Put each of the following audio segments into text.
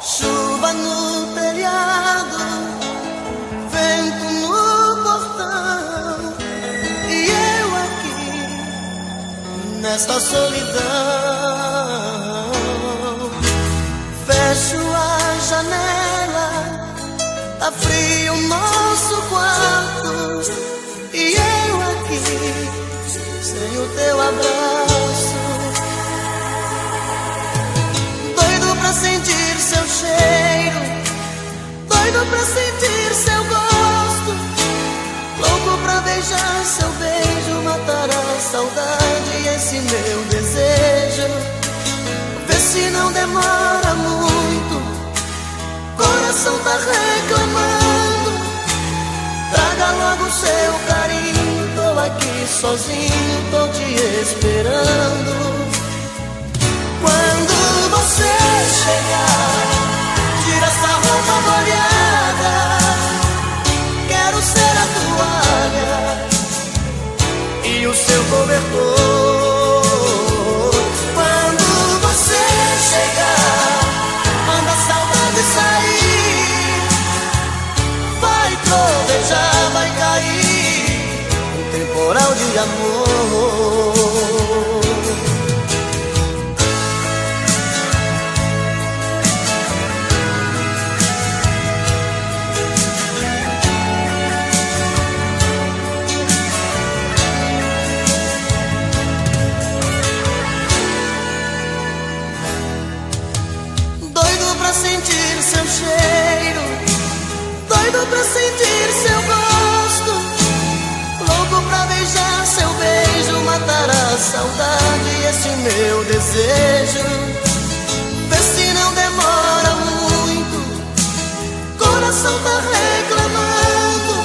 Chuva no telhado, vento no portão, e eu aqui nesta solidão. Fecho a janela, tá frio o nosso quarto, e eu aqui sem o teu abraço. Doido pra sentir seu cheiro, doido pra sentir seu gosto, louco pra beijar seu beijo, matar a saudade e esse meu desejo. Vê se não demora muito, coração tá reclamando. Traga logo seu carinho, tô aqui sozinho, tô te esperando. Quando você chegar, tira essa roupa molhada, quero ser a toalha e o seu cobertor. Quando você chegar, manda a saudade sair, vai trovejar, vai cair um temporal de amor. Sentir seu cheiro, doido pra sentir seu gosto, louco pra beijar seu beijo, matar a saudade e esse meu desejo. Vê se não demora muito, coração tá reclamando.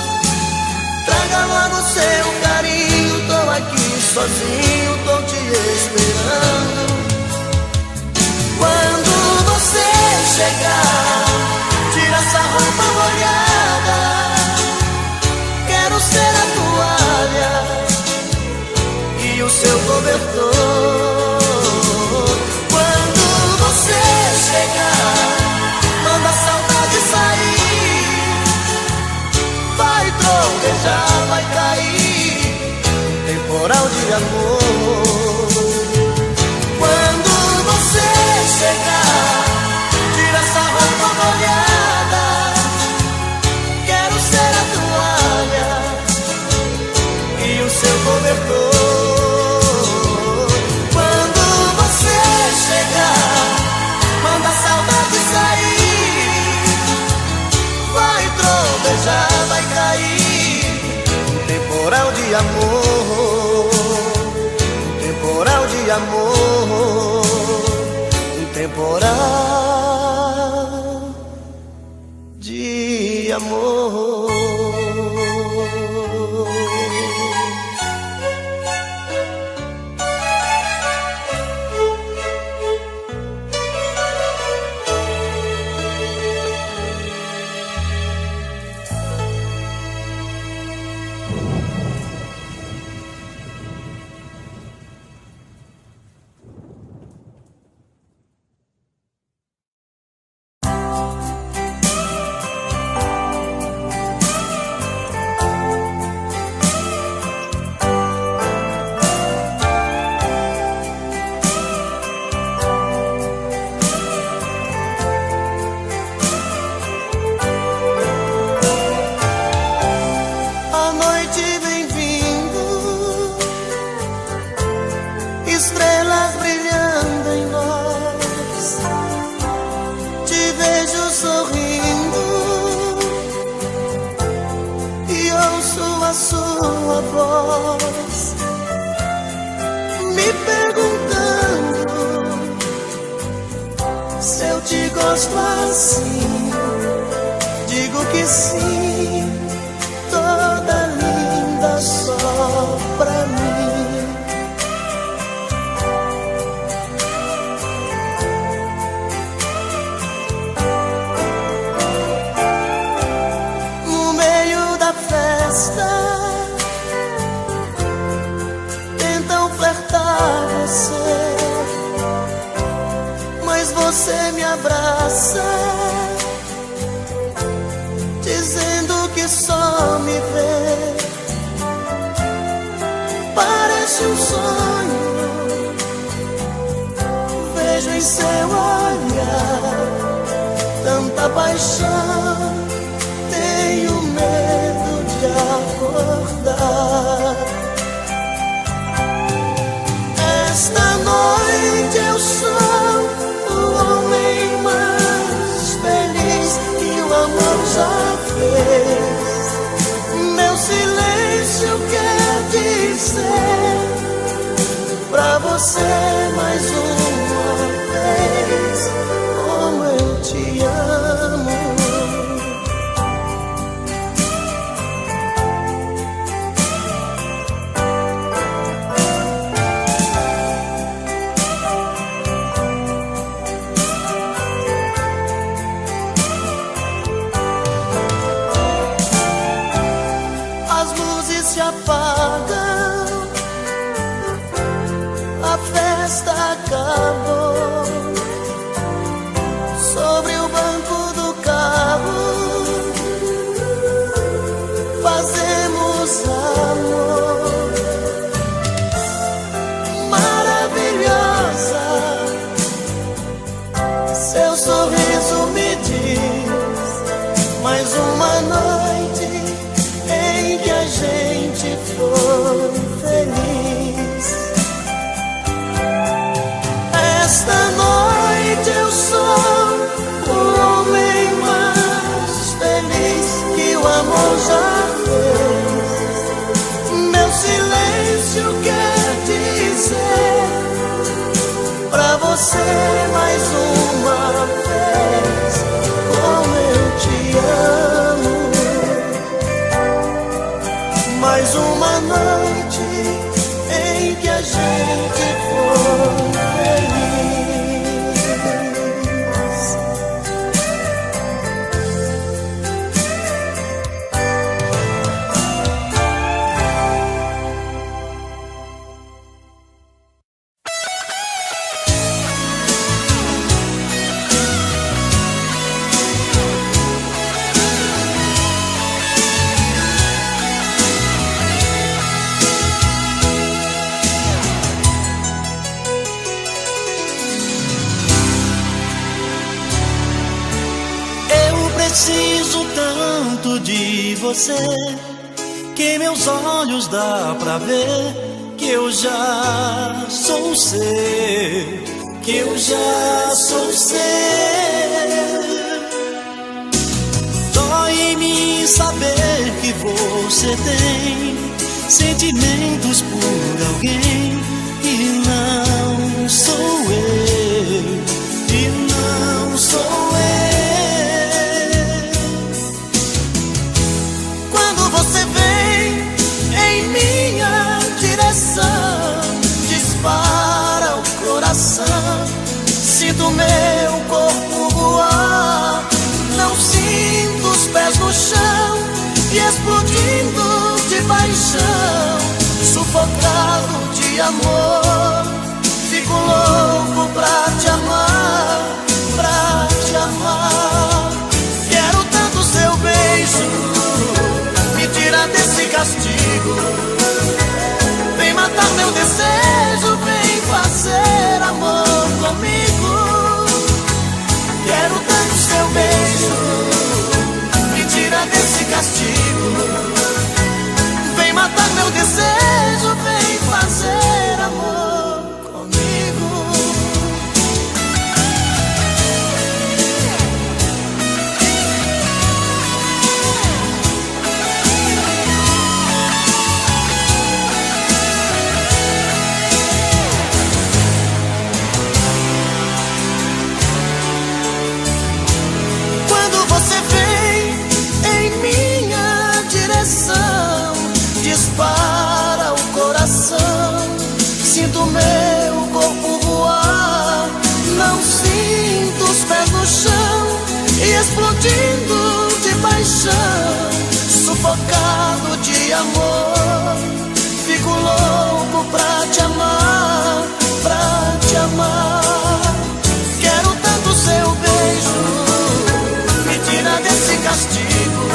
Traga logo seu carinho, tô aqui sozinho, tô te esperando. Quando você chegar, tira essa roupa molhada, quero ser a toalha e o seu cobertor. Quando você chegar, manda a saudade sair, vai trovejar, vai cair um temporal de amor. Quando você chegar, tira essa roupa molhada, quero ser a toalha e o seu cobertor. Quando você chegar, manda a saudade sair, vai trovejar, vai cair um temporal de amor, um temporal de amor, um temporal de amor. Estrelas brilhando em nós, te vejo sorrindo e ouço a sua voz me perguntando se eu te gosto assim. Digo que sim, toda linda só pra mim. Tentam flertar você, mas você me abraça viver. Parece um sonho, vejo em seu olhar tanta paixão, tenho medo de acordar. Esta noite eu sou o homem mais feliz que o amor já fez. Meu silêncio quer dizer pra você mais uma vez como eu te amo. Se apagam, a festa acabou. Sobre o banco do carro fazemos amor. Maravilhosa, seu sorriso me diz mais uma noite em que a gente foi feliz. Esta noite eu sou o homem mais feliz que o amor já fez. Meu silêncio quer dizer pra você mais uma vez como eu te amo. Mais uma noite em que a gente foi feliz. Preciso tanto de você que meus olhos dá pra ver que eu já sou seu, que eu já sou seu. Dói em mim saber que você tem sentimentos por alguém e não sou eu, e não sou eu. Você vem em minha direção, dispara o coração, sinto meu corpo voar, não sinto os pés no chão e explodindo de paixão, sufocado de amor, fico louco pra te amar, pra te amar. Quero tanto seu beijo, tira desse castigo, vem matar meu desejo, vem fazer amor comigo. Quero tanto seu beijo, me tira desse castigo, vem matar meu desejo, vem fazer amor comigo. Dispara o coração, sinto meu corpo voar, não sinto os pés no chão e explodindo de paixão, sufocado de amor, fico louco pra te amar, pra te amar. Quero tanto seu beijo, me tira desse castigo,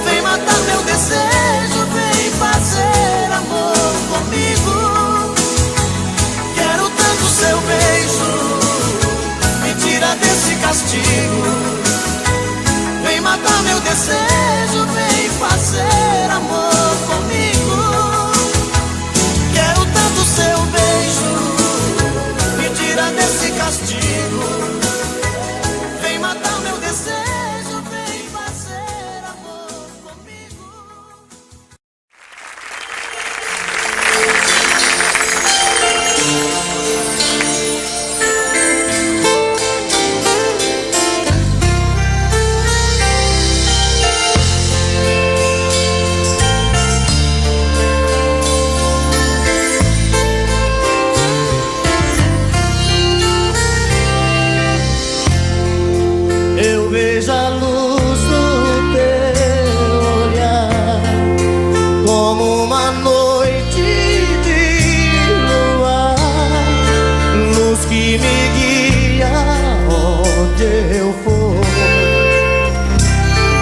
vem matar castigo. Vem matar meu desejo, vem fazer amor comigo. Quero tanto seu beijo, me tira desse castigo. Vem matar meu desejo, vem fazer amor comigo. Eu vejo a luz do teu olhar como uma noite de luar, luz que me guia onde eu for.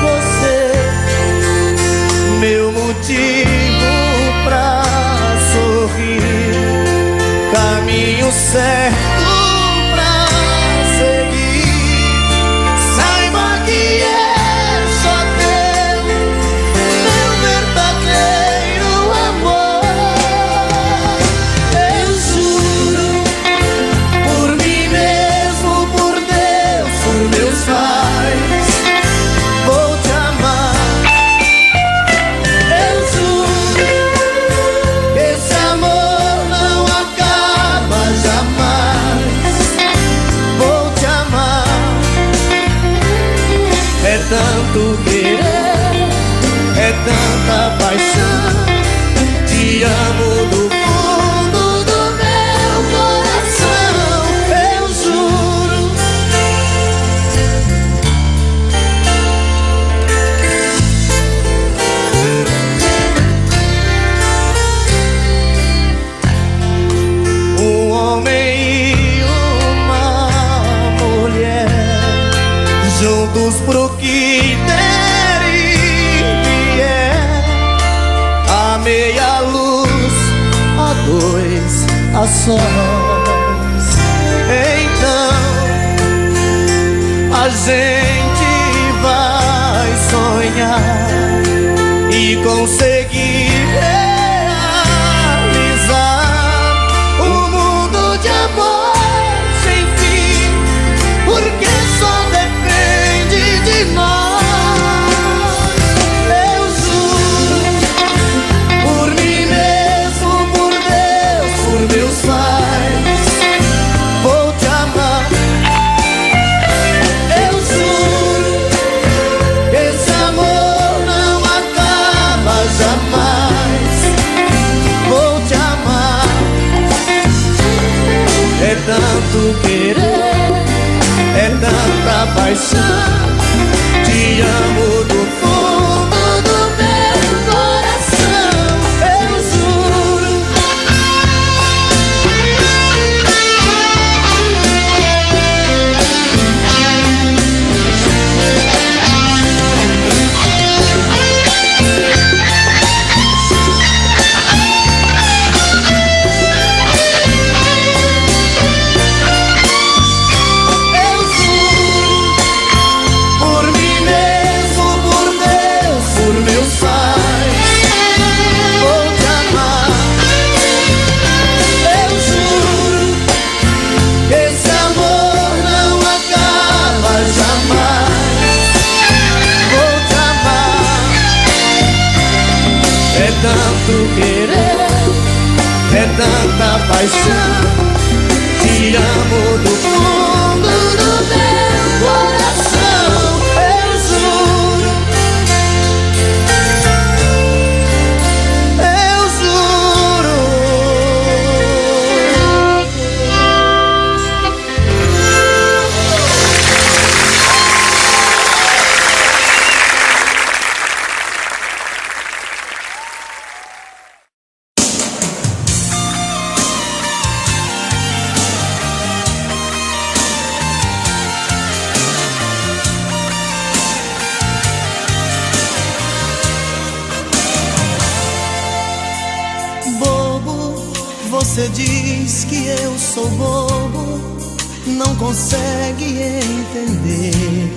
Você, meu motivo pra sorrir, caminho certo tanto querer, é tanta paixão. Te amo do fundo do meu coração, eu juro. Um homem e uma mulher juntos pro que der e vier, a meia luz, a dois, a sós. Então a gente vai sonhar e conseguir realizar um mundo de amor sem fim, porque só depende de nós. Eu juro, por mim mesmo, por Deus, por meus pais, vou te amar. Eu juro que esse amor não acaba jamais. Vou te amar. É tanto querer, é tanta paixão. Te amo do fundo do meu coração, eu juro. Tanto querer, é tanta paixão. Te amo do fundo do meu coração, eu juro. Eu juro. Você diz que eu sou bobo, não consegue entender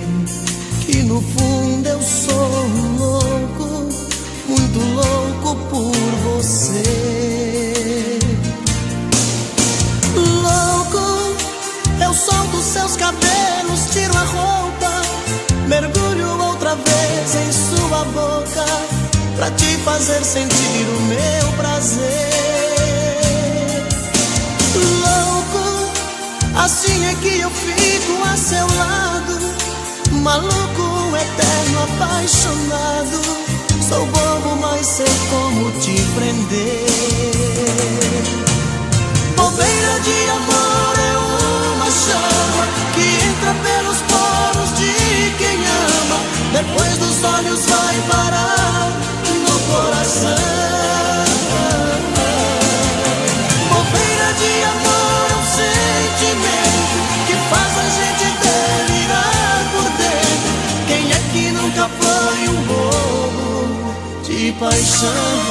que no fundo eu sou um louco, muito louco por você. Louco, eu solto seus cabelos, tiro a roupa, mergulho outra vez em sua boca, pra te fazer sentir o meu prazer. Louco, assim é que eu fico a seu lado, maluco, eterno, apaixonado. Sou bobo, mas sei como te prender. Bobeira de amor é uma chama que entra pelos poros de quem ama, depois dos olhos vai parar no coração. Bobeira de amor é um sentimento que faz a gente delirar por dentro. Quem é que nunca foi um bobo de paixão?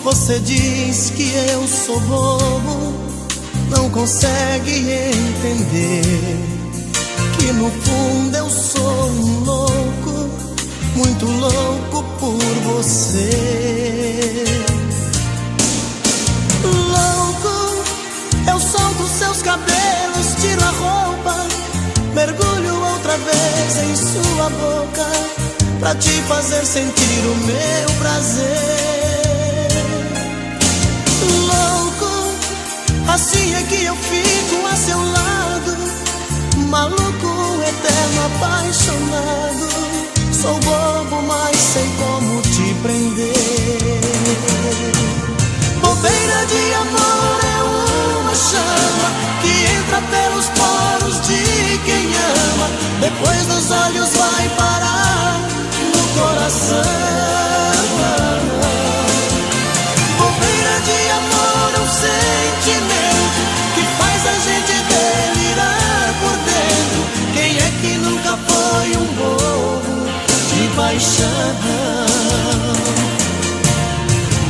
Você diz que eu sou bobo, não consegue entender que no fundo eu sou um louco, muito louco por você. Louco, eu solto seus cabelos, tiro a roupa, mergulho outra vez em sua boca, pra te fazer sentir o meu prazer. Louco, assim é que eu fico a seu lado, maluco, eterno, apaixonado. Sou bobo, mas sei como te prender. Bobeira de amor é uma chama que entra pelos poros de quem ama, depois dos olhos vai parar no coração. Bobeira de amor é um sentimento que faz a gente delirar por dentro. Quem é que nunca foi um bobo de paixão?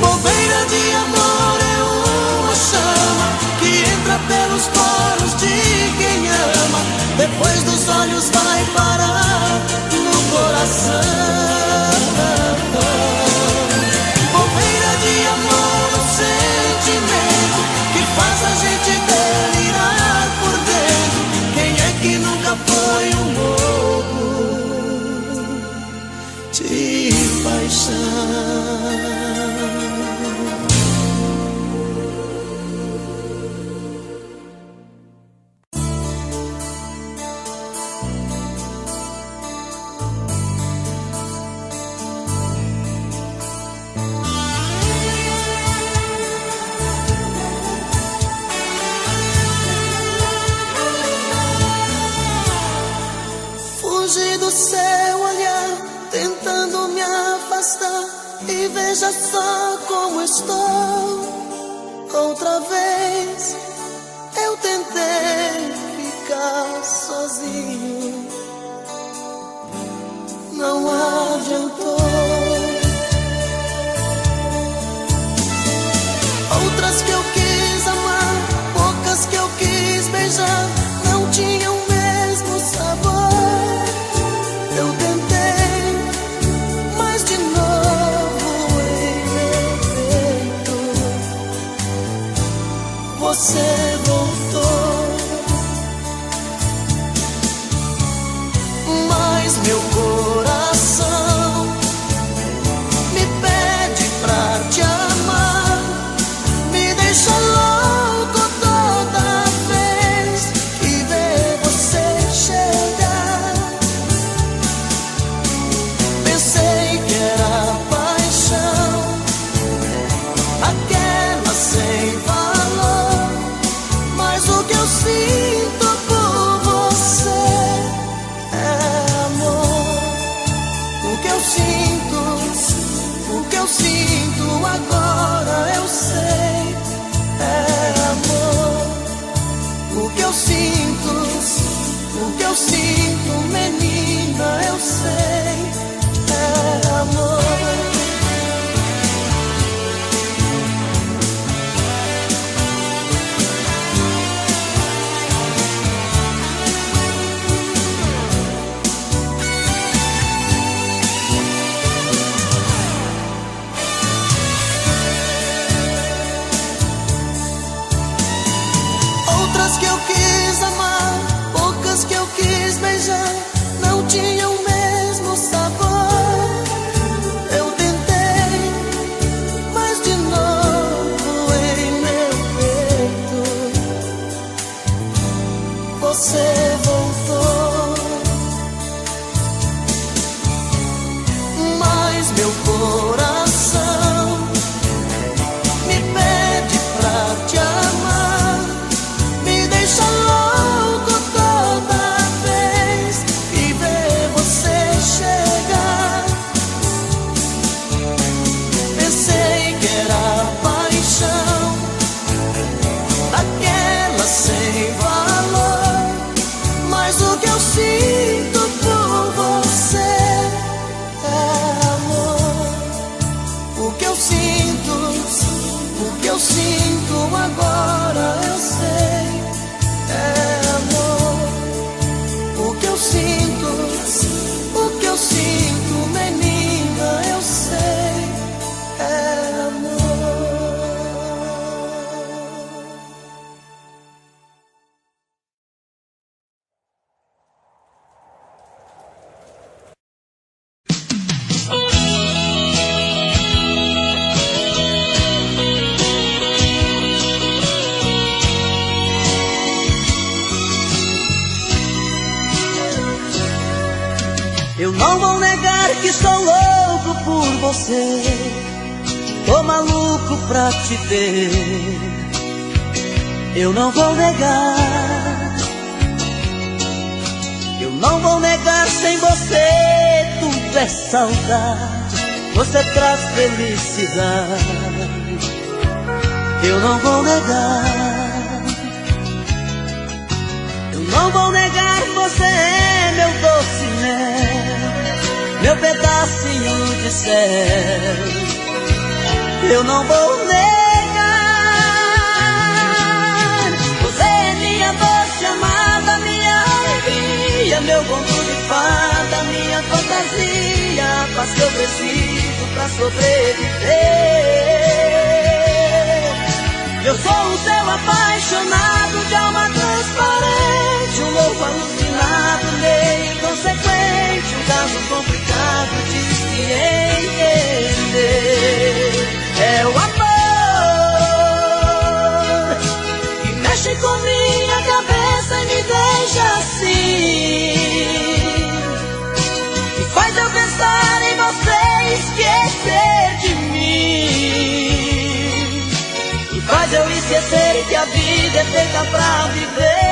Bobeira de amor é uma chama que entra pelos poros de quem ama, depois dos olhos vai parar no coração. Bobeira de amor é um sentimento que faz a gente delirar por dentro. Quem é que nunca foi um bobo de paixão? Fugi do seu olhar, tentando me afastar, e veja só como estou. Outra vez eu tentei ficar sozinho, não adiantou. Outras que eu quis amar, poucas que eu quis beijar, não tinham o mesmo sabor. Eu tentei, mas de novo em meu peito você voltou. Mas meu coração me pede pra te amar, me deixa louco toda vez que vê você chegar. Pensei que era paixão, aquela sem valor, mas o que eu sinto por você é amor. O que eu sinto agora eu sei, é amor. O que eu sinto, menino. Eu não vou negar que sou louco por você, tô maluco pra te ver. Eu não vou negar, eu não vou negar, sem você tudo é saudade, você traz felicidade. Eu não vou negar, eu não vou negar, você é meu doce mel, meu pedacinho de céu. Eu não vou negar, você é minha doce amada, minha alegria, meu conto de fada, minha fantasia, a paz que eu preciso pra sobreviver. Eu sou um céu apaixonado, de alma transparente, um louco alucinado, meio inconsequente, um caso complicado de se entender. É o amor que mexe com minha cabeça e me deixa assim, que faz eu pensar em você e esquecer de mim, que faz eu esquecer que a vida é feita pra viver.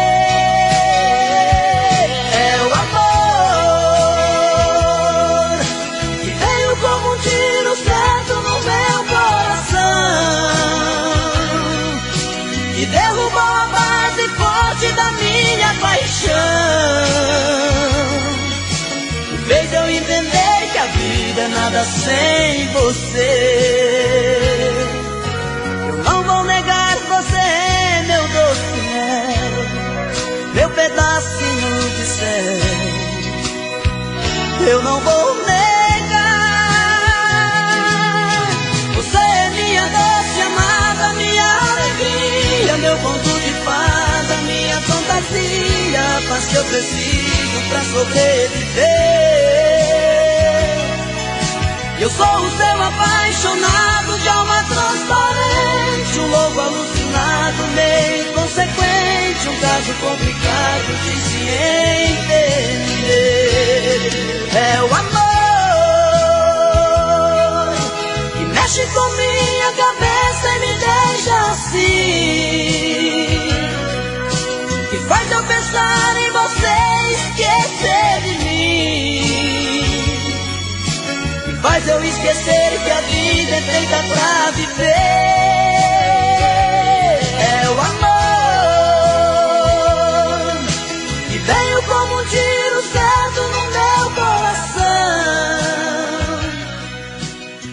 É o amor que veio como um tiro certo no meu coração, que derrubou a base forte da minha paixão, que fez eu entender que a vida é nada sem você. Eu não vou negar, você é meu doce mel, meu pedacinho de céu. Eu não vou negar, você é minha doce amada, minha alegria, meu conto de fada, minha fantasia, a paz que eu preciso pra sobreviver. Eu sou o céu apaixonado, de alma transparente, um louco alucinado, meio inconsequente, um caso complicado de se entender. É o amor que mexe com minha cabeça e me deixa assim, que faz eu pensar em você e esquecer de mim, que faz eu esquecer que a vida é feita pra viver. É o amor que veio como um tiro certo no meu coração,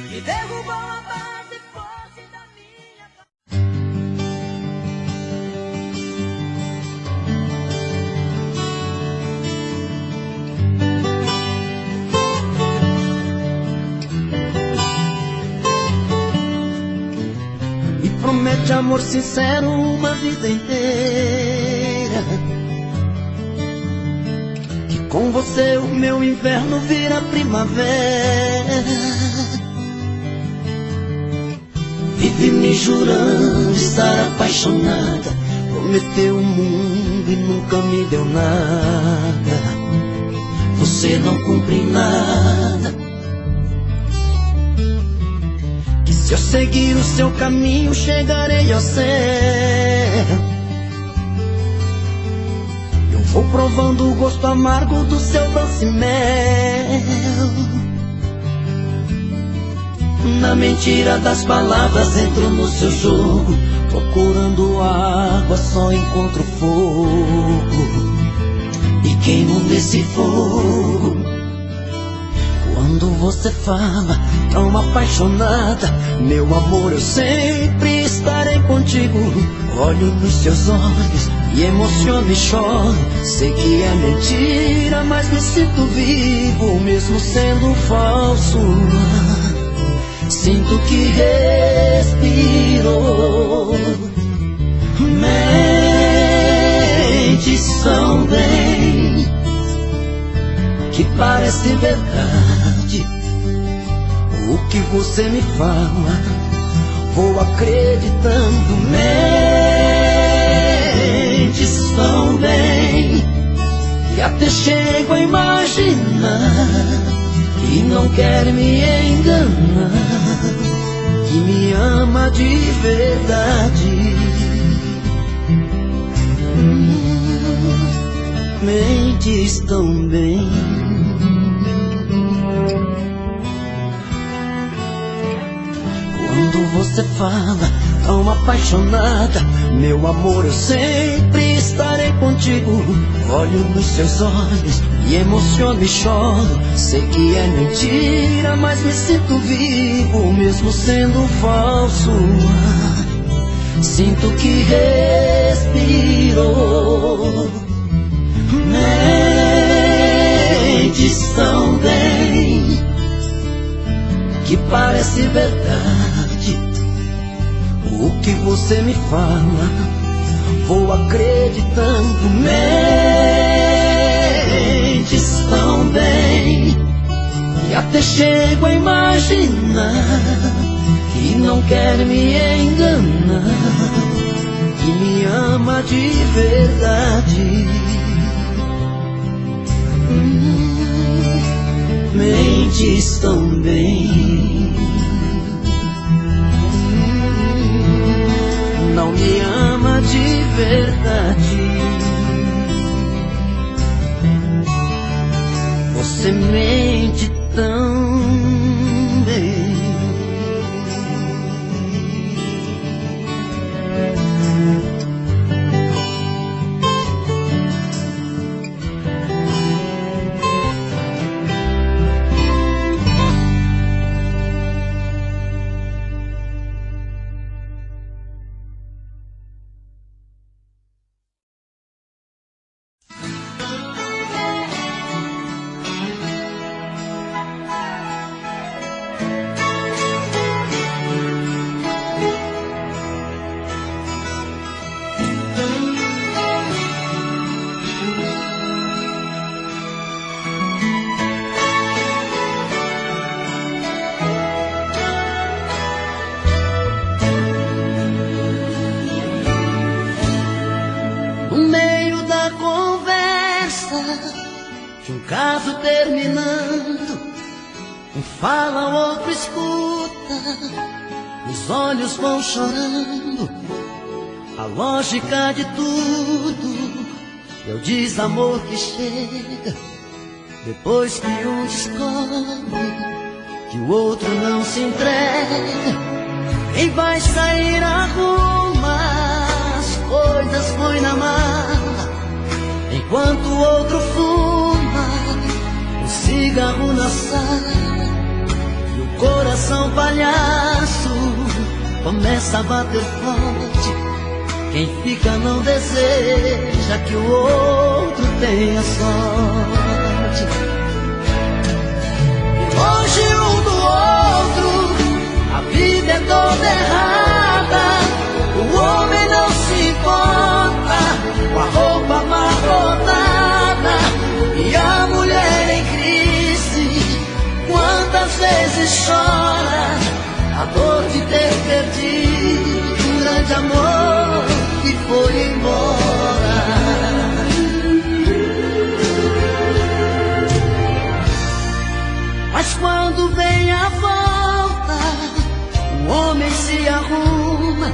que derrubou a base forte da minha. Me promete amor sincero uma vida inteira, que com você o meu inverno vira primavera. Vive me jurando estar apaixonada, prometeu o mundo e nunca me deu nada. Você não cumpre nada, que se eu seguir o seu caminho chegarei ao céu. Eu vou provando o gosto amargo do seu doce mel. Na mentira das palavras entro no seu jogo, procurando água só encontro fogo, e queimo nesse fogo. Quando você fala tão apaixonada, meu amor, eu sempre estarei contigo. Olho nos seus olhos e emociono e choro. Sei que é mentira, mas me sinto vivo, mesmo sendo falso. Sinto que respiro. Mentes são bem, que parece verdade. O que você me fala, vou acreditando. Mentes tão bem, que até chego a imaginar e não quer me enganar, que me ama de verdade. Mentes tão bem. Quando você fala tão apaixonada, meu amor, eu sempre estarei contigo. Olho nos seus olhos, me emociono e choro. Sei que é mentira, mas me sinto vivo, mesmo sendo falso. Sinto que respiro. Mentes tão bem, que parece verdade. O que você me fala, vou acreditando. Mentes tão bem, que até chego a imaginar que não quer me enganar, que me ama de verdade. Mentes tão bem, não me ama de verdade. Você mente tão bem. De um caso terminando, um fala, o outro escuta, os olhos vão chorando. A lógica de tudo é o desamor que chega depois que um descobre que o outro não se entrega. Quem vai sair arruma as coisas, põe na mala, enquanto o outro fuma um cigarro na sala. E o coração palhaço começa a bater forte. Quem fica não deseja que o outro tenha sorte. E longe um do outro, a vida é toda errada. O homem não se importa com a roupa amarrotada e a mulher em crise. Quantas vezes chora a dor de ter perdido um grande amor que foi embora. Mas quando vem a volta, o homem se arruma,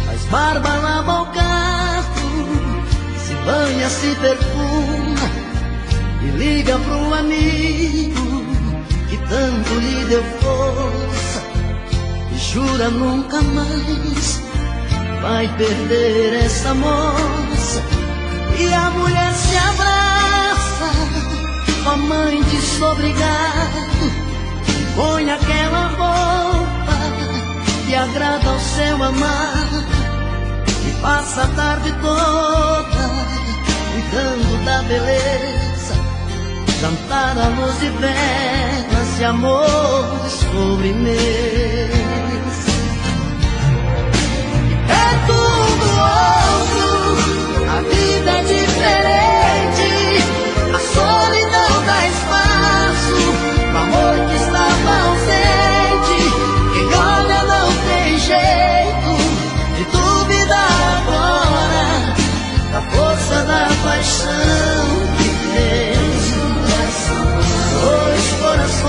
faz barba, lava o carro, se banha, se perfuma e liga pro amigo que tanto lhe deu força e jura nunca mais vai perder essa moça. E a mulher se abraça com a mãe desobrigado, põe aquela roupa que agrada ao seu amado e passa a tarde toda cuidando da beleza, jantar à luz de velas e amor de sobremesa. É tudo outro, a vida é diferente, a solidão dá espaço pro amor que estava ausente. Quem olha não tem jeito de duvidar agora da força da paixão que fez dois corações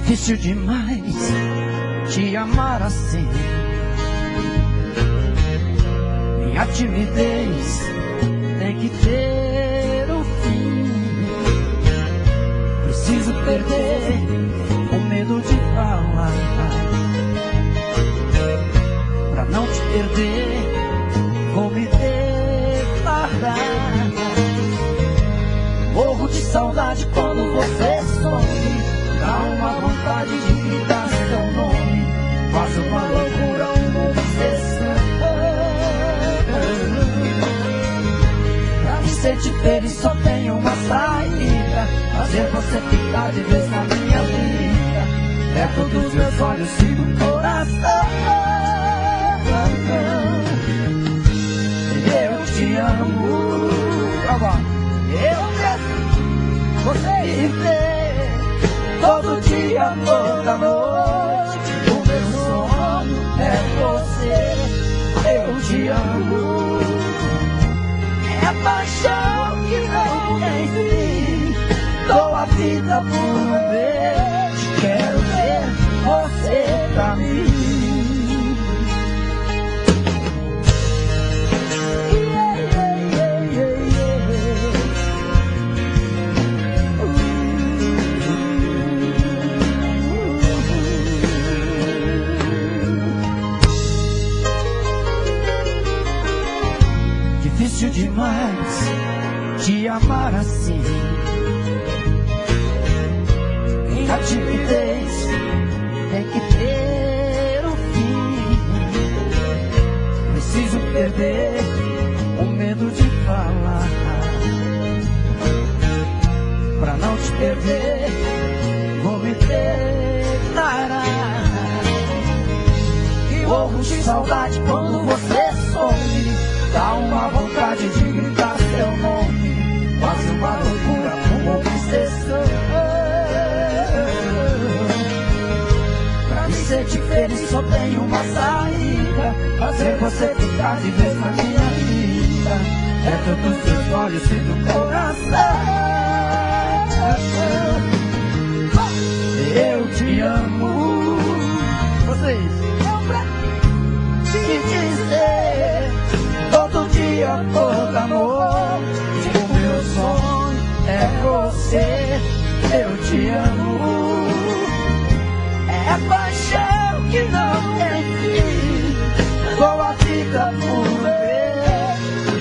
Difícil demais te amar assim. Minha timidez tem que ter um fim. Preciso perder o medo de falar, pra não te perder, vou me declarar. Morro de saudade quando você some. Dá uma vontade de gritar seu nome. Faz uma loucura, uma obsessão. Pra me sentir feliz só tem uma saída: fazer você ficar de vez na minha vida, perto dos meus olhos e do coração. Eu te amo. Eu quero você viver todo dia, toda noite. O meu sonho é você. Eu te amo. É paixão que não tem fim. Dou a vida por um beijo. Quero ver você pra mim. Difícil demais te amar assim. Minha timidez tem que ter um fim. Preciso perder o medo de falar, pra não te perder, vou me declarar. Morro de saudade quando você some. Dá uma vontade de gritar seu nome. Faz uma loucura, uma obsessão. Pra me sentir feliz só tem uma saída: fazer você ficar de vez na minha vida, perto dos seus olhos e do coração. Eu te amo. Vocês te dizer todo dia, toda noite. O meu sonho é você. Eu te amo. É paixão que não tem fim. Dou a vida por ver.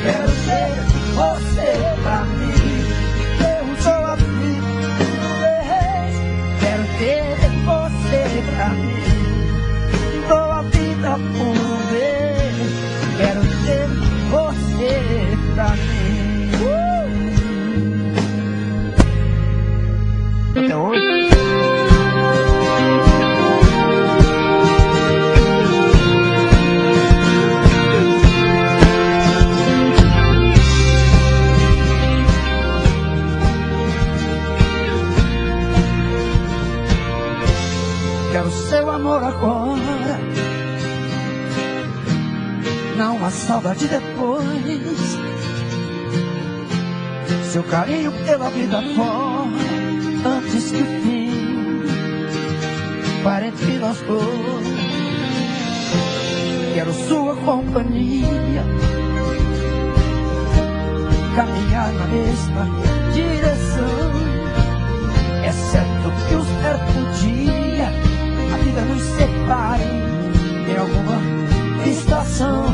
Quero ter você pra mim. Eu dou a vida por ver. Quero ter você pra mim. Dou a vida por ver. Quero ter você pra mim. Até hoje. Quero seu amor agora, não há saudade depois. Seu carinho pela vida fora, antes que o fim pare entre nós dois. Quero sua companhia, caminhar na mesma direção. É certo que um certo dia a vida nos separe em alguma estação.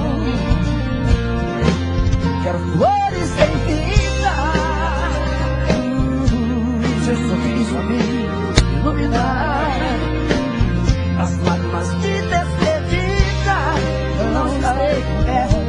Quero flores em vida, seu sorriso a me iluminar. As lágrimas de despedida, eu não estarei com ela.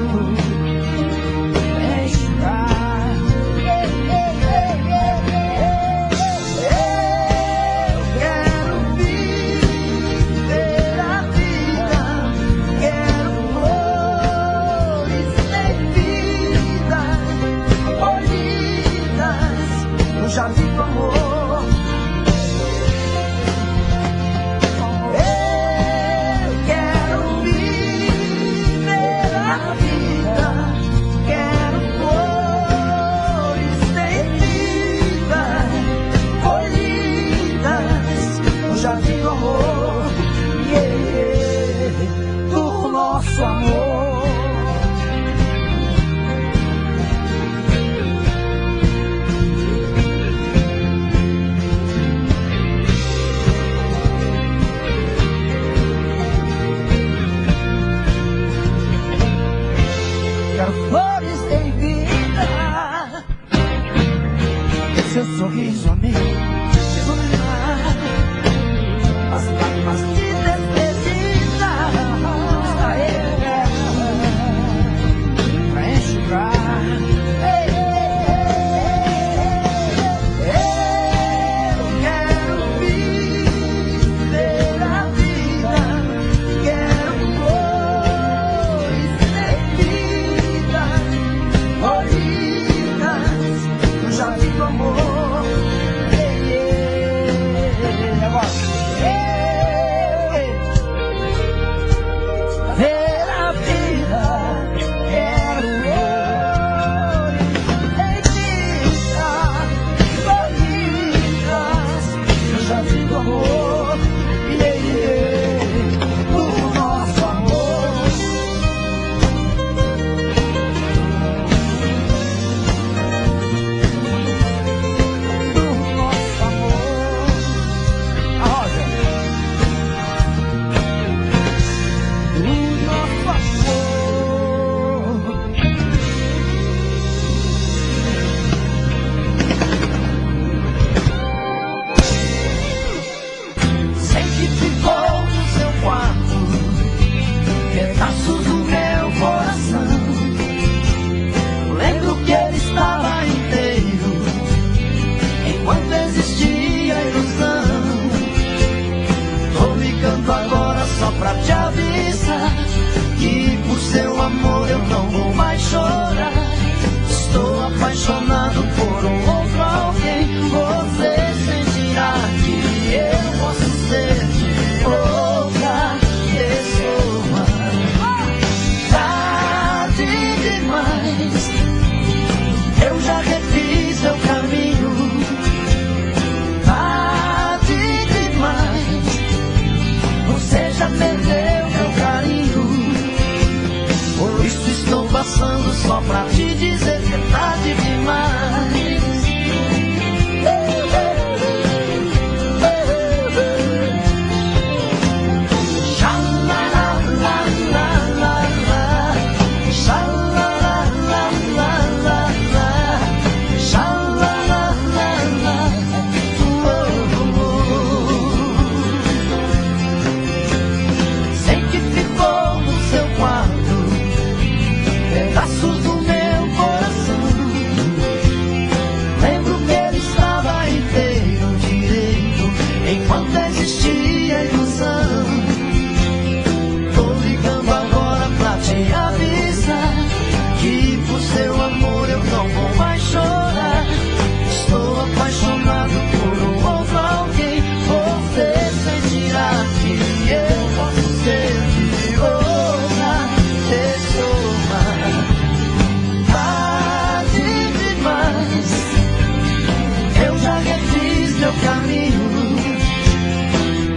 caminho.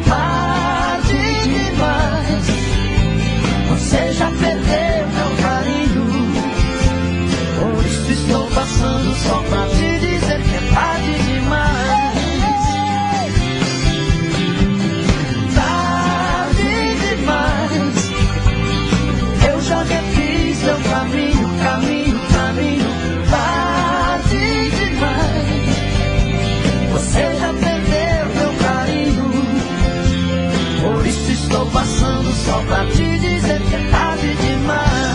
Tarde demais, você já perdeu meu carinho. Por isso estou passando só pra te dizer que é tarde demais. Tarde demais, eu já refiz seu caminho, caminho, caminho. Tarde demais, você já perdeu meu carinho. Por isso estou passando só pra te dizer que é tarde demais.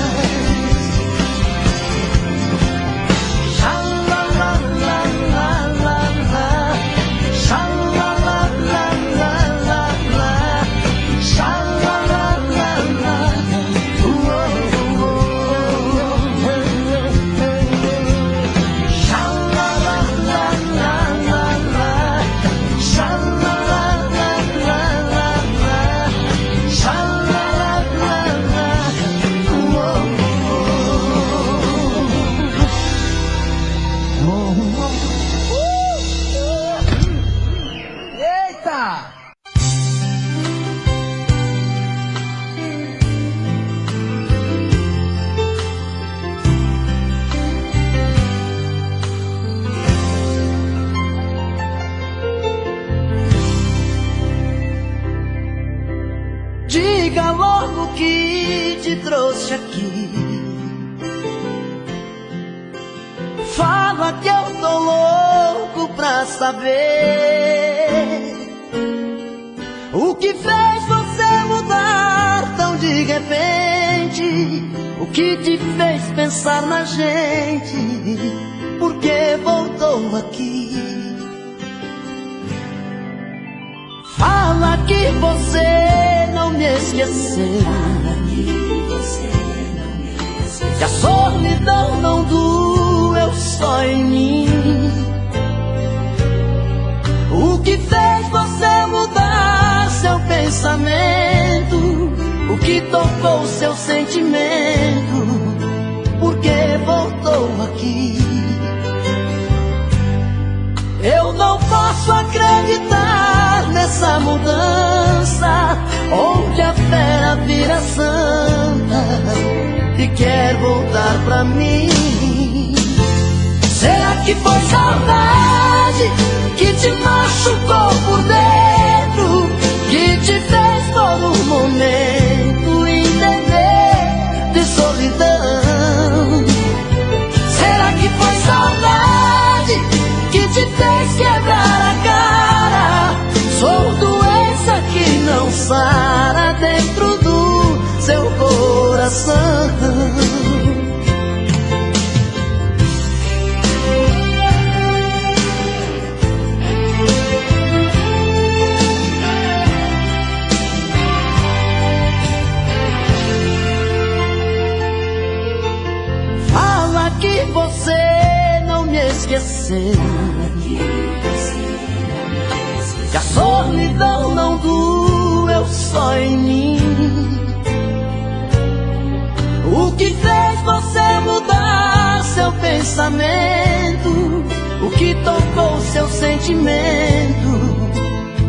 Diga logo o que te trouxe aqui. Fala que eu tô louco pra saber o que fez você mudar tão de repente. O que te fez pensar na gente? Por que voltou aqui? Fala que você não me esqueceu, que a solidão não doeu só em mim. O que fez você mudar seu pensamento? O que tocou seu sentimento? Por que voltou aqui? Eu não posso acreditar nessa mudança, onde a fera vira santa e quer voltar pra mim. Será que foi saudade que te machucou por dentro, que te fez por um momento entender de solidão? Será que foi saudade que te fez quebrar a cara? Sou doença que não sara dentro do seu coração. Fala que você não me esqueceu, que a solidão não doeu só em mim. O que fez você mudar seu pensamento? O que tocou seu sentimento?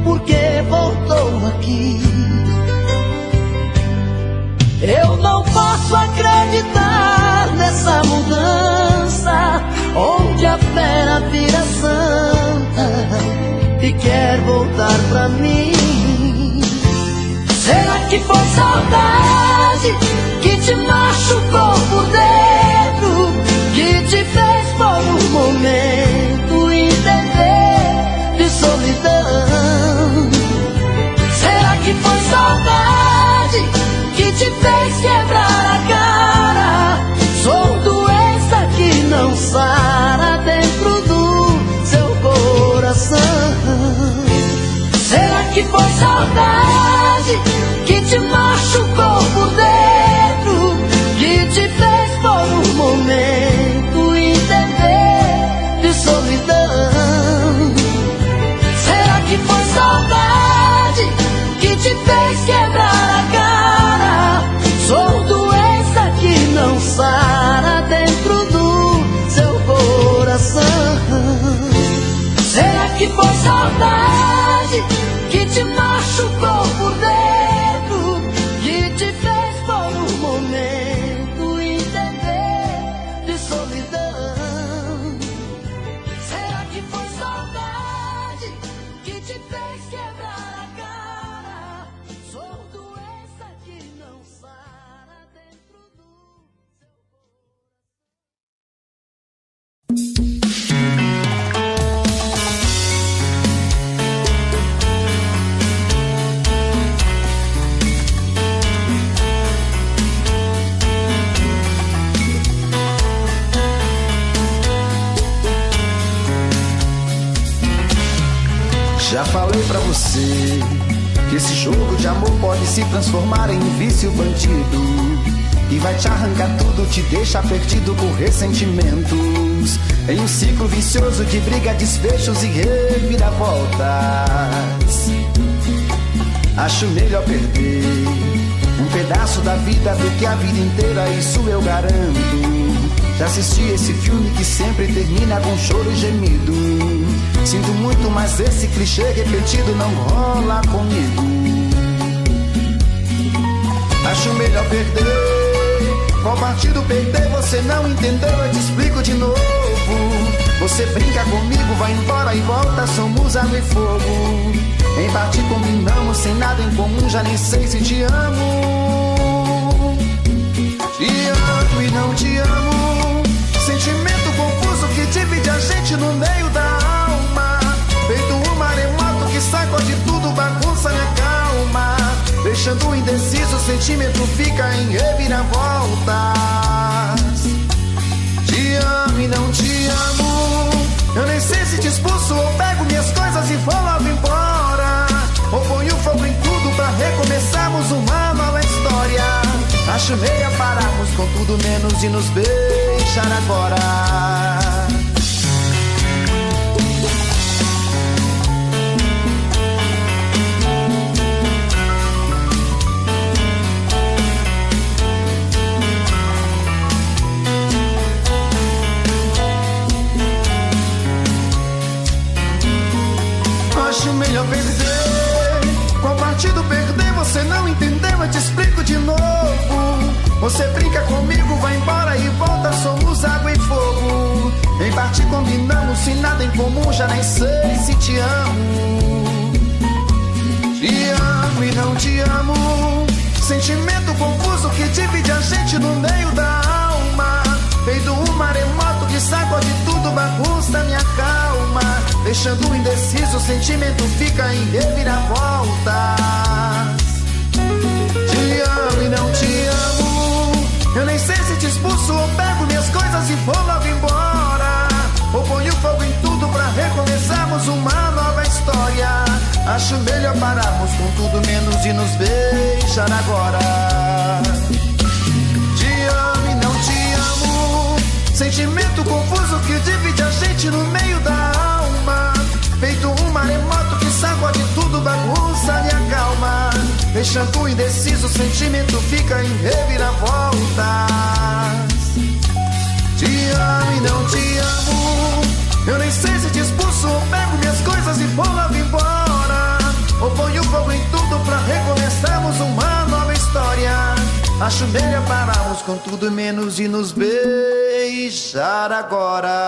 Por que voltou aqui? Eu não posso acreditar nessa mudança, onde a fera vira santa e quer voltar pra mim. Será que foi saudade que te machucou por dentro, que te fez por um momento entender de solidão? Será que foi saudade que te fez quebrar a cara? Sou doença que não sara dentro do seu coração. Será que foi saudade que te machucou por dentro, que te fez por um momento entender de solidão? Será que foi saudade que te fez quebrar a cara? Sou doença que não sara dentro do seu coração. Será que foi saudade pra você que esse jogo de amor pode se transformar em um vício bandido, que vai te arrancar tudo, te deixa perdido por ressentimentos, em um ciclo vicioso de briga, desfechos e reviravoltas. Acho melhor perder um pedaço da vida do que a vida inteira, isso eu garanto. Já assisti esse filme que sempre termina com choro e gemido. Sinto muito, mas esse clichê repetido não rola comigo. Acho melhor perder. Qual partido perder? Você não entendeu, eu te explico de novo. Você brinca comigo, vai embora e volta, somos água e fogo. Em parte combinamos, sem nada em comum, já nem sei se te amo. Te amo e não te amo. Sentimento confuso que divide a gente no meio da alma. Feito um maremoto que sacode tudo, bagunça minha calma. Deixando indeciso, o sentimento fica em reviravoltas. Te amo e não te amo. Eu nem sei se te expulso ou pego minhas coisas e vou logo embora, ou ponho fogo em tudo pra recomeçarmos uma nova história. Acho meia pararmos com tudo menos de nos beijar agora. Acho melhor perder. Qual partido perder? Você não entendeu, eu te explico de novo. Você brinca comigo, vai embora e volta, somos água e fogo. Em parte combinamos, sem nada em comum, já nem sei se te amo. Te amo e não te amo. Sentimento confuso que divide a gente no meio da alma. Feito um maremoto que sacode tudo, bagunça minha calma. Deixando indeciso, o sentimento fica em reviravoltas. Te amo e não te amo. Eu nem sei se te expulso ou pego minhas coisas e vou logo embora, ou ponho fogo em tudo pra recomeçarmos uma nova história. Acho melhor pararmos com tudo menos de nos beijar agora. Te amo e não te amo. Sentimento confuso que divide a gente no meio da alma. Feito um maremoto que sacode tudo, bagunça minha calma. Deixando indeciso, o sentimento fica em reviravoltas. Te amo e não te amo. Eu nem sei se te expulso ou pego minhas coisas e vou logo embora, ou ponho fogo em tudo pra recomeçarmos uma nova história. Acho melhor pararmos com tudo menos de nos beijar agora.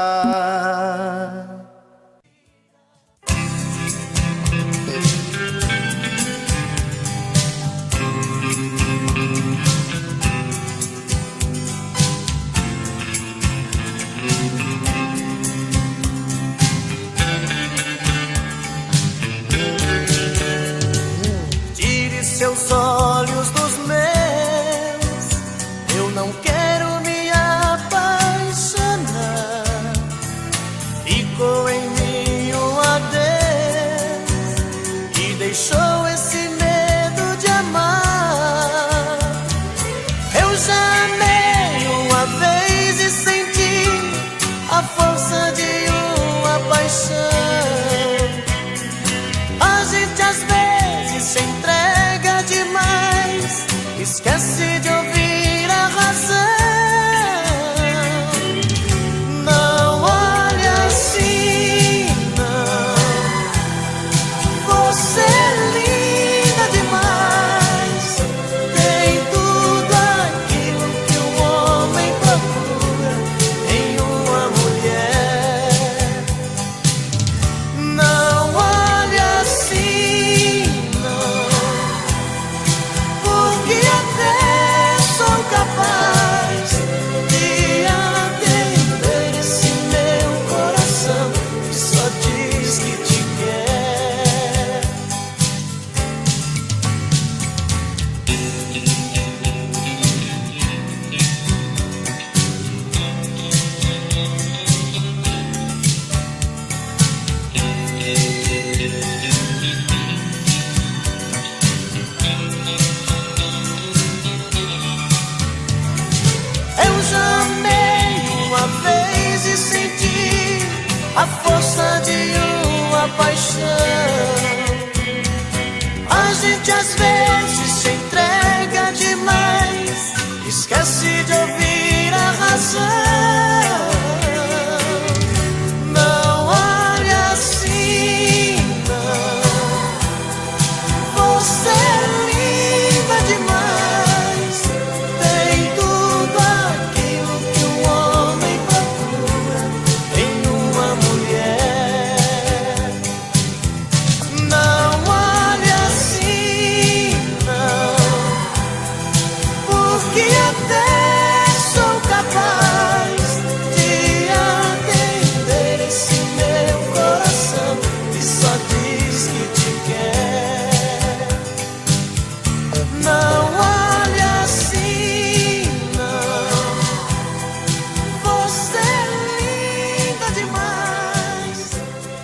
Seus olhos dos meus, eu não quero me apaixonar. Ficou em mim um adeus e deixou esse medo de amar. Eu já amei uma vez e senti a força de uma paixão. A gente às vezes se entrega demais, esquece de ouvir a razão. Não olhe assim, não. Você é linda demais, tem tudo aquilo que um homem procura em uma mulher. Não olhe assim, gente às vezes se entrega demais, esquece de ouvir a razão. Não olhe assim, não. Você é linda demais, tem tudo aquilo que um homem procura em uma mulher. Não olhe assim, não, porque até sou capaz de atender esse meu coração que só diz que te quer. Não olhe assim, não. Você é linda demais,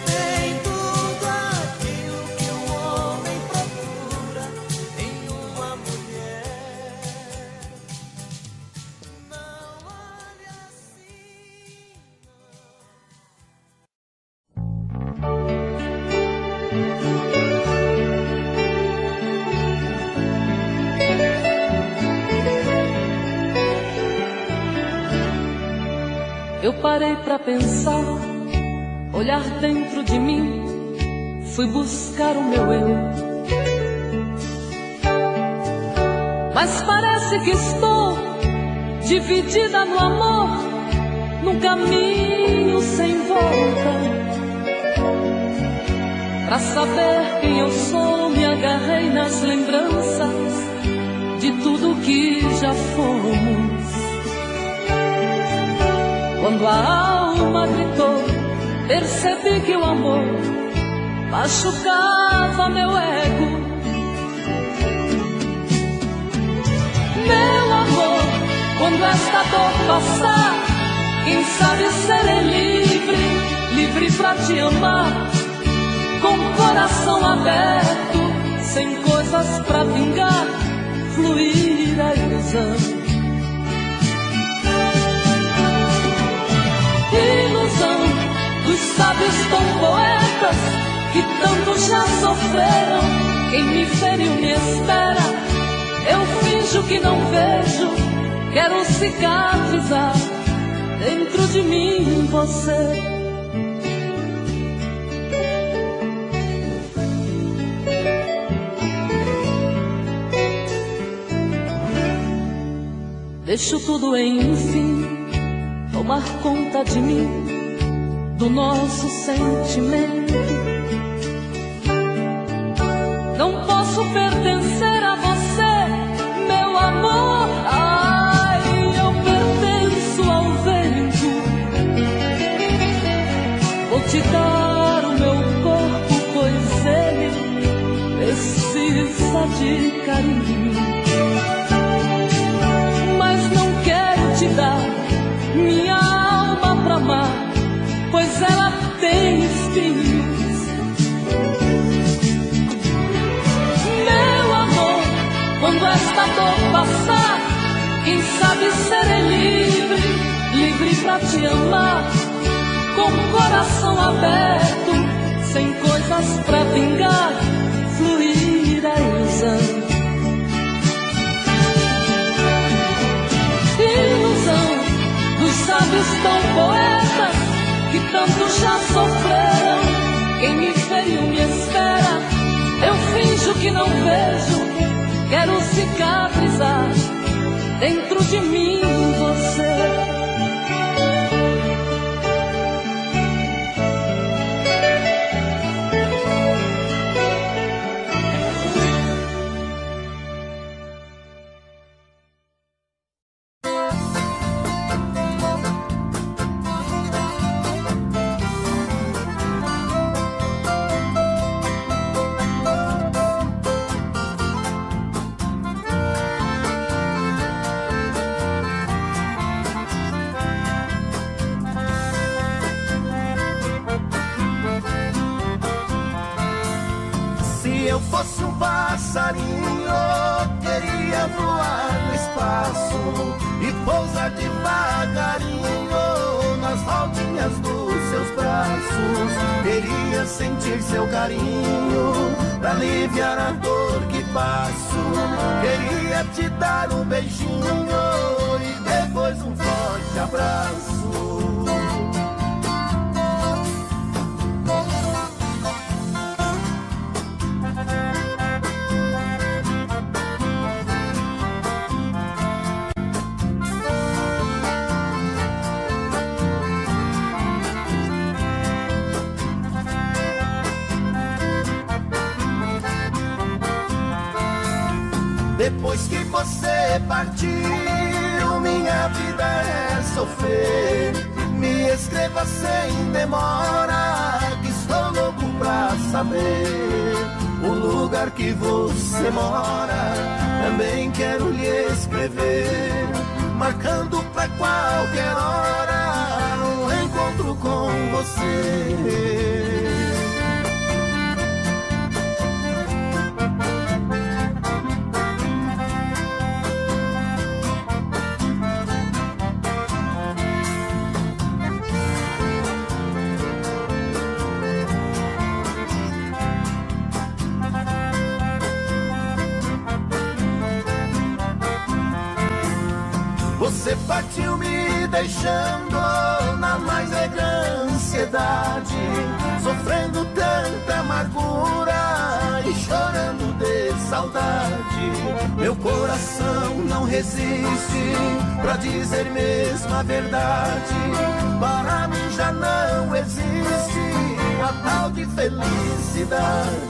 tem tudo aquilo que um homem procura em uma mulher. Não olhe assim, Eu parei pra pensar, olhar dentro de mim, fui buscar o meu eu. Mas parece que estou dividida no amor, num caminho sem volta. Pra saber quem eu sou, me agarrei nas lembranças de tudo que já fomos. Quando a alma gritou, percebi que o amor machucava meu ego. Meu amor, quando esta dor passar, quem sabe serei livre, livre pra te amar, com o coração aberto, sem coisas pra vingar, fluir a ilusão. Ilusão dos sábios tão poetas que tanto já sofreram. Quem me feriu me espera, eu finjo que não vejo, quero cicatrizar dentro de mim você. Deixo tudo enfim tomar conta de mim, do nosso sentimento. Não posso pertencer a você, meu amor. Ai, eu pertenço ao vento. Vou te dar o meu corpo, pois ele precisa de carinho. Mas não quero te dar minha alma pra amar, pois ela tem espinhos. Meu amor, quando esta dor passar, quem sabe serei livre, livre pra te amar, com o coração aberto, sem coisas pra vingar, fluir a ilusão. Ilusão dos sábios tão poetas que tanto já sofreram. Quem me feriu me espera, eu finjo que não vejo, quero cicatrizar dentro de mim você. eu fosse um passarinho, queria voar no espaço e pousar devagarinho nas rodinhas dos seus braços. Queria sentir seu carinho pra aliviar a dor que passo. Queria te dar um beijinho e depois um forte abraço. Depois que você partiu, minha vida é sofrer. Me escreva sem demora, que estou louco pra saber o lugar que você mora. Também quero lhe escrever, marcando pra qualquer hora um encontro com você. Você partiu me deixando na mais negra ansiedade, sofrendo tanta amargura e chorando de saudade. Meu coração não resiste pra dizer mesmo a verdade. Para mim já não existe a tal de felicidade.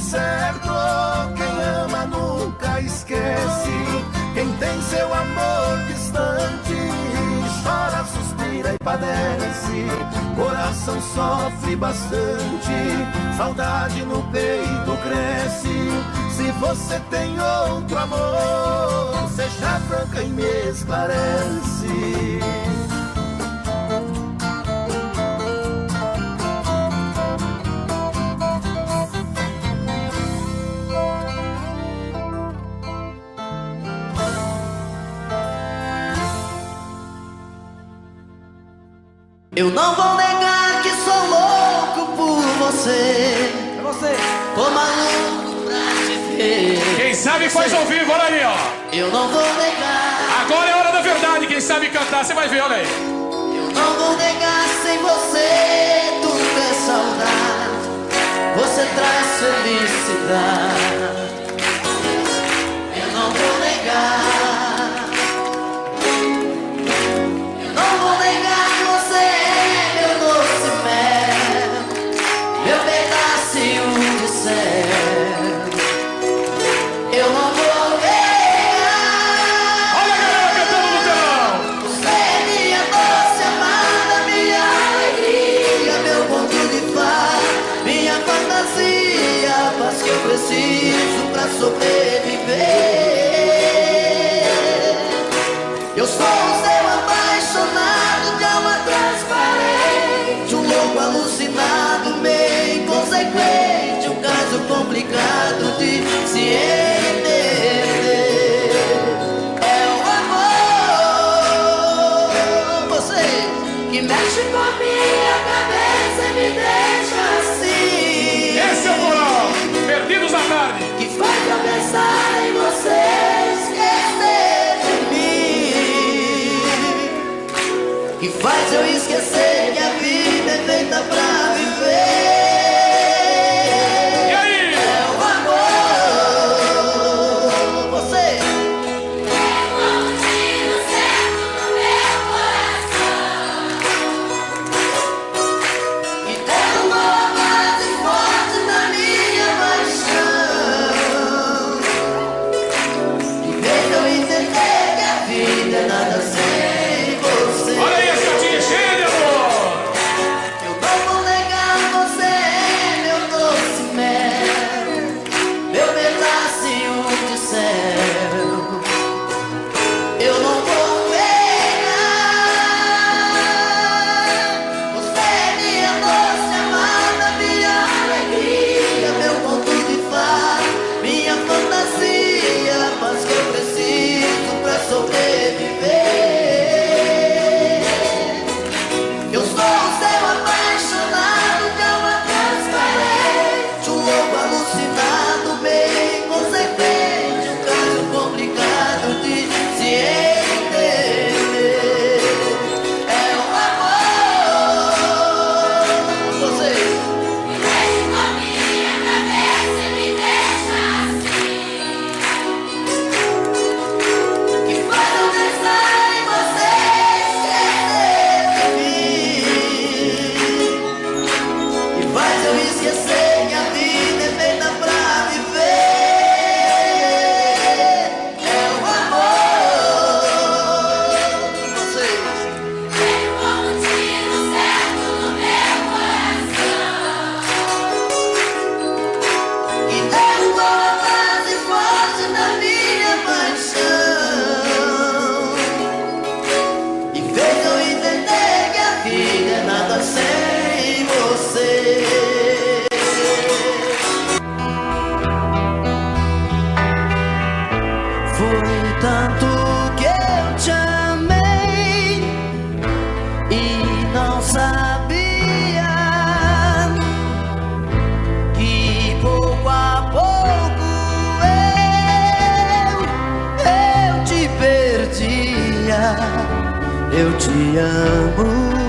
Certo, quem ama nunca esquece. Quem tem seu amor distante chora, suspira e padece. Coração sofre bastante, saudade no peito cresce. Se você tem outro amor, seja franca e me esclarece. Eu não vou negar que sou louco por você. É você. Tô maluco pra te ver. Quem sabe faz ao vivo, olha aí, ó. Eu não vou negar. Agora é a hora da verdade, quem sabe cantar, você vai ver, olha aí. Eu não vou negar, sem você tudo é saudade. Você traz felicidade. Eu não vou negar. Eu não vou negar. Eu não vou negar. Olha a galera cantando no telão. Você é minha doce amada, minha alegria, meu conto de fada, minha fantasia, a paz que eu preciso pra sobreviver. Eu sou o seu apaixonado de alma transparente, um louco alucinado, meio inconsequente, um caso complicado de se entender. É o amor, você que mexe com a minha cabeça e me deixa assim. Esse é o coral, Perdidos na Tarde. Que faz eu pensar em você, esquecer de mim. Que faz eu esquecer que a vida é feita pra viver. Olha aí, essa tia cheia de amor. eu te amo.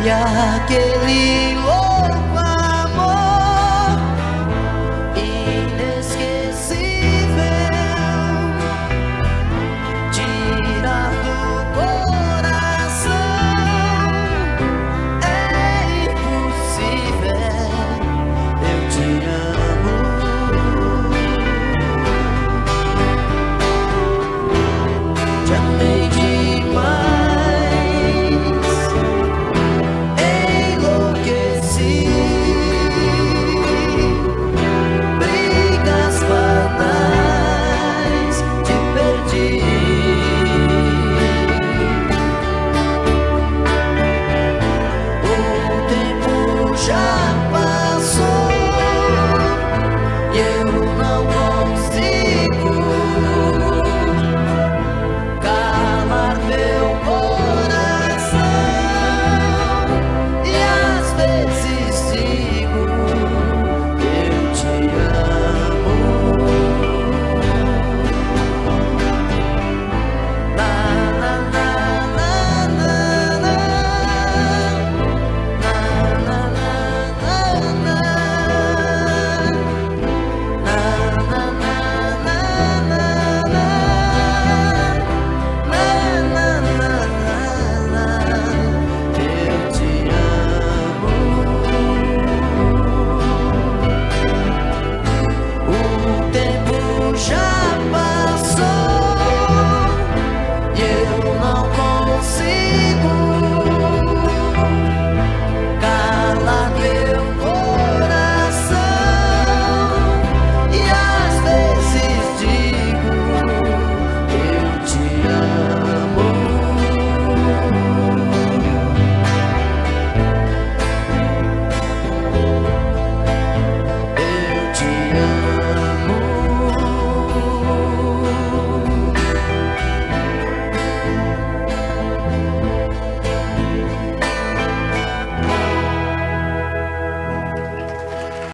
E aquele louco